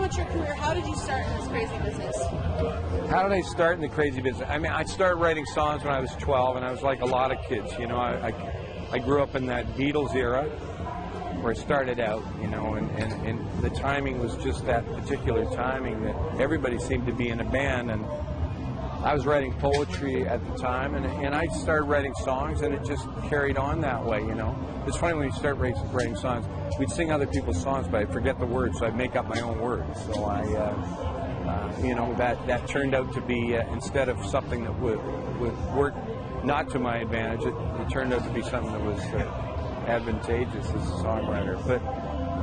about your career. How did you start in this crazy business? How did I start in the crazy business? I mean, I started writing songs when I was 12, and I was like a lot of kids. You know, I grew up in that Beatles era where I started out, you know, and the timing was just that particular timing that everybody seemed to be in a band, and I was writing poetry at the time, and I started writing songs, and it just carried on that way, you know. It's funny when you start writing songs, we'd sing other people's songs, but I'd forget the words, so I'd make up my own words. So you know, that turned out to be, instead of something that would work not to my advantage, it turned out to be something that was advantageous as a songwriter. But,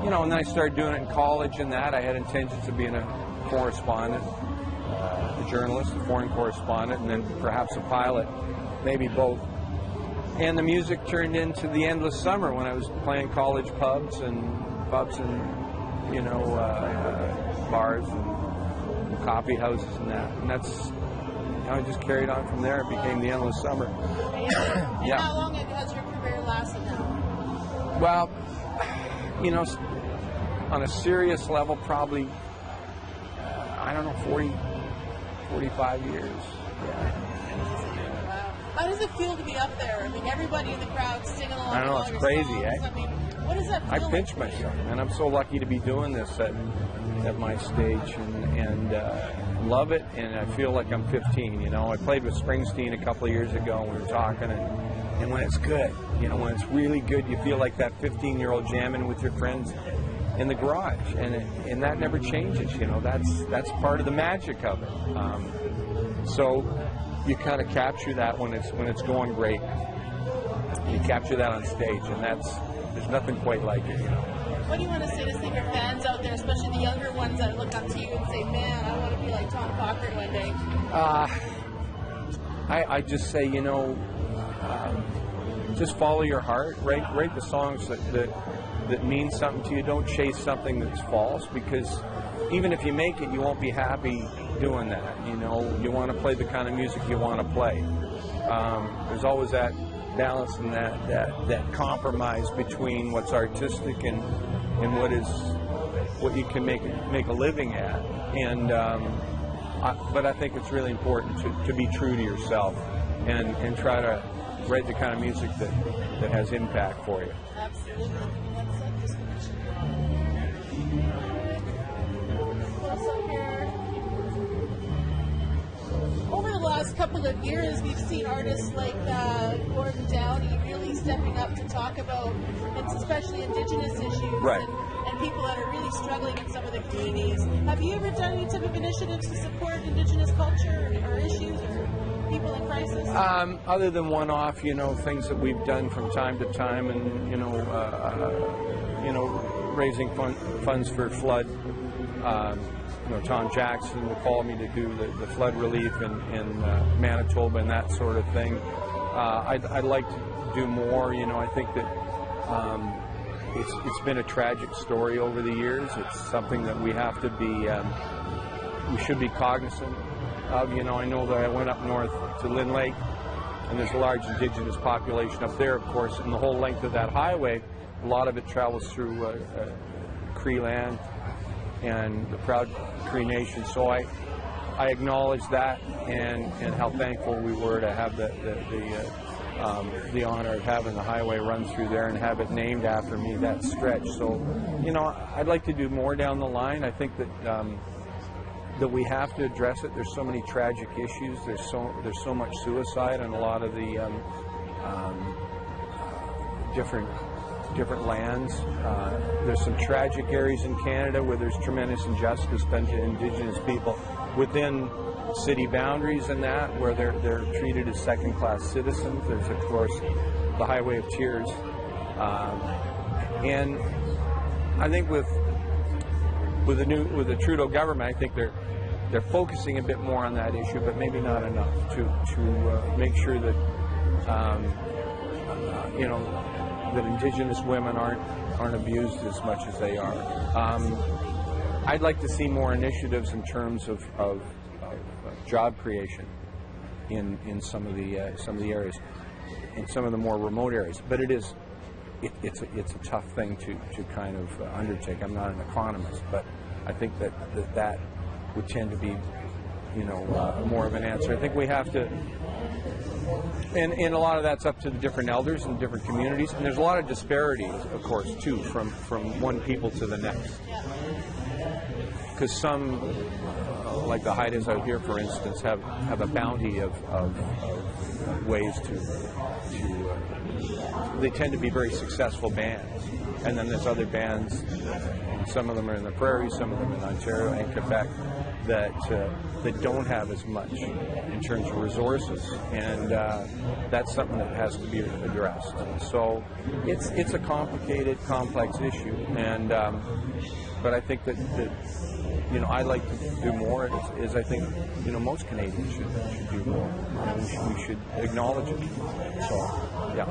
you know, and then I started doing it in college, and that I had intentions of being a correspondent, a journalist, a foreign correspondent, and then perhaps a pilot, maybe both. And the music turned into the endless summer when I was playing college pubs and you know, bars and coffee houses and that. And that's, you know, I just carried on from there. It became the endless summer. Yeah. How long has your career lasted now? Well, you know, on a serious level, probably, I don't know, 45 years. Yeah. Wow. How does it feel to be up there? I mean, everybody in the crowd singing along. I don't know, it's crazy, songs. I mean, what does that feel I like? pinch myself, and I'm so lucky to be doing this at my stage, and love it, and I feel like I'm 15, you know. I played with Springsteen a couple of years ago, and we were talking, and when it's good, you know, when it's really good, you feel like that 15-year-old jamming with your friends in the garage, and that never changes, you know. That's part of the magic of it. So you kind of capture that when it's going great. You capture that on stage, and there's nothing quite like it, you know. What do you want to say to some of your fans out there, especially the younger ones that look up to you and say, "Man, I want to be like Tom Cochrane one day"? I just say, you know, just follow your heart. Write the songs that mean something to you. Don't chase something that's false, because even if you make it, you won't be happy doing that. You know, you want to play the kind of music you want to play. There's always that balance and that compromise between what's artistic and what you can make a living at. And but I think it's really important to be true to yourself and try to write the kind of music that has impact for you. Absolutely. Over the last couple of years, we've seen artists like Gordon Downey really stepping up to talk about, especially Indigenous issues, right, and people that are really struggling in some of the communities. Have you ever done any type of initiatives to support Indigenous culture or issues or people in crisis? Other than one-off, you know, things that we've done from time to time, and you know, raising funds for flood. You know, Tom Jackson will call me to do the flood relief in Manitoba and that sort of thing. I'd like to do more. You know, I think that it's been a tragic story over the years. It's something that we have to be, we should be cognizant of. You know, I know that I went up north to Lynn Lake, and there's a large Indigenous population up there, of course, and the whole length of that highway, a lot of it travels through Cree land and the proud Cree Nation. So I acknowledge that and how thankful we were to have the honor of having the highway run through there and have it named after me, that stretch. So, you know, I'd like to do more down the line. I think that we have to address it. There's so many tragic issues. There's so much suicide in a lot of the different lands. There's some tragic areas in Canada where there's tremendous injustice done to Indigenous people within city boundaries, and that where they're treated as second-class citizens. There's, of course, the Highway of Tears, and I think with the Trudeau government, I think they're focusing a bit more on that issue, but maybe not enough to make sure that you know, that Indigenous women aren't abused as much as they are. I'd like to see more initiatives in terms of job creation in some of the areas, in some of the more remote areas. But it's a tough thing to kind of undertake. I'm not an economist, but I think that would tend to be, more of an answer. I think we have to, and a lot of that's up to the different elders in different communities, and there's a lot of disparities, of course, too, from one people to the next. Because some, like the Haidas out here, for instance, have a bounty of ways to they tend to be very successful bands. And then there's other bands, and some of them are in the prairies, some of them in Ontario and Quebec, that don't have as much in terms of resources, and that's something that has to be addressed. So it's a complicated, complex issue, and but I think that I'd like to do more. Is I think most Canadians should do more. We should acknowledge it. So yeah.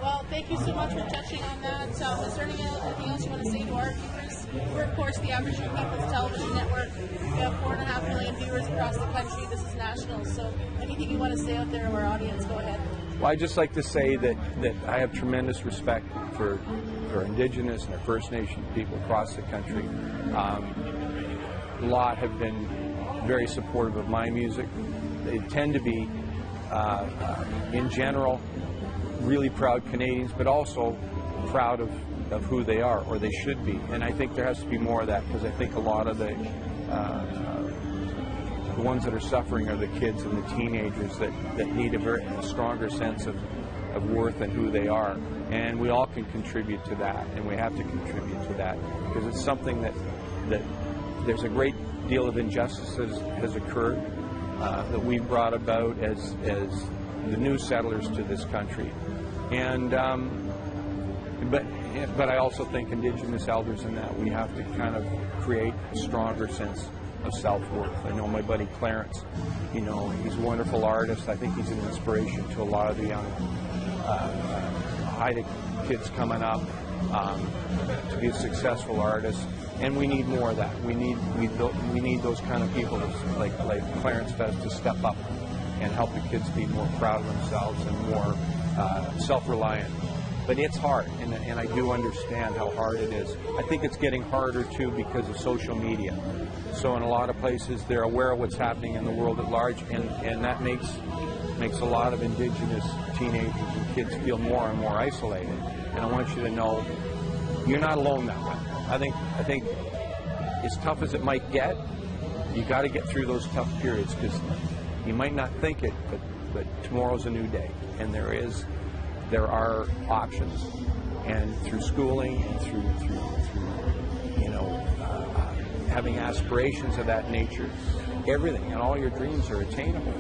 Well, thank you so much for touching on that. Is there anything else you want to say to our viewers? We're, of course, the Aboriginal People's Television Network. We have 4.5 million viewers across the country. This is national. So anything you want to say out there to our audience, go ahead. Well, I'd just like to say that I have tremendous respect for Indigenous and our First Nation people across the country. A lot have been very supportive of my music. They tend to be, in general, really proud Canadians, but also proud of who they are, or they should be. And I think there has to be more of that, because I think a lot of the ones that are suffering are the kids and the teenagers that need a stronger sense of worth and who they are. And we all can contribute to that, and we have to contribute to that, because it's something that there's a great deal of injustice that has occurred that we brought about as the new settlers to this country. And but I also think Indigenous elders in that we have to kind of create a stronger sense of self-worth. I know my buddy Clarence, he's a wonderful artist. I think he's an inspiration to a lot of the young Haida kids coming up to be a successful artist. And we need more of that. We need those kind of people like Clarence does to step up and help the kids be more proud of themselves and more self-reliant. But it's hard, and I do understand how hard it is. I think it's getting harder, too, because of social media. So in a lot of places, they're aware of what's happening in the world at large, and that makes a lot of Indigenous teenagers and kids feel more and more isolated. And I want you to know, you're not alone that way. I think as tough as it might get, you got to get through those tough periods, because you might not think it, but tomorrow's a new day, and there are options, and through schooling and through having aspirations of that nature, everything and all your dreams are attainable,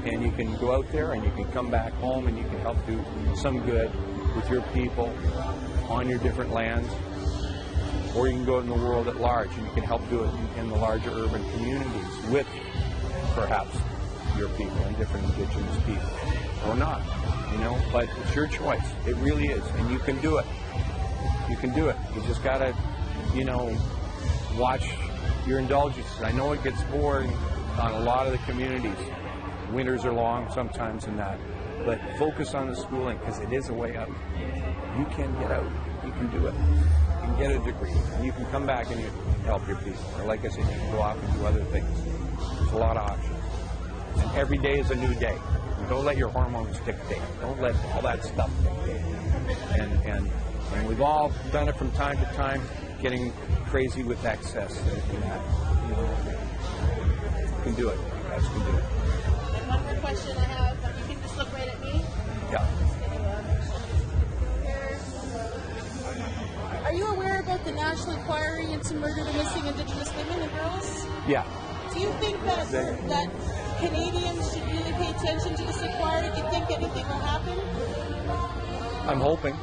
and you can go out there and you can come back home and you can help do some good with your people on your different lands, or you can go in the world at large and you can help do it in the larger urban communities with perhaps your people and different Indigenous people, or not. But it's your choice. It really is, and you can do it. You can do it. You just gotta, watch your indulgences. I know it gets boring on a lot of the communities. Winters are long sometimes in that, but focus on the schooling, because it is a way out. You can get out. You can do it. You can get a degree, and you can come back and you can help your people. Or like I said, you can go off and do other things. There's a lot of options, and every day is a new day. Don't let your hormones dictate. Don't let all that stuff dictate. And we've all done it from time to time, getting crazy with excess and that. You can do it. You guys can do it. And one more question I have. You can just look right at me. Yeah. Are you aware about the National Inquiry into Murder of Missing Indigenous Women and Girls? Yeah. Do you think that Canadians should really pay attention to this inquiry? Do you think anything will happen? I'm hoping.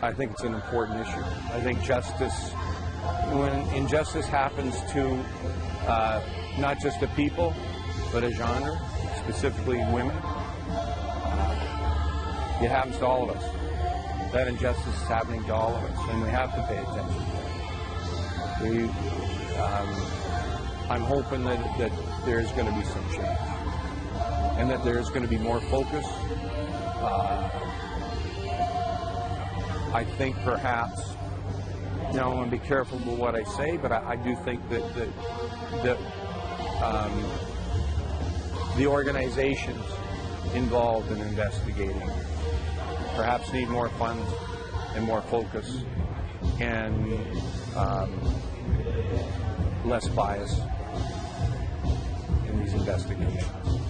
I think it's an important issue. I think when injustice happens to not just a people, but a genre, specifically women, it happens to all of us. That injustice is happening to all of us, and we have to pay attention to it. I'm hoping that there's going to be some change, and that there's going to be more focus. I think perhaps you know, I want to be careful with what I say, but I do think that the organizations involved in investigating perhaps need more funds and more focus and less bias in these investigations.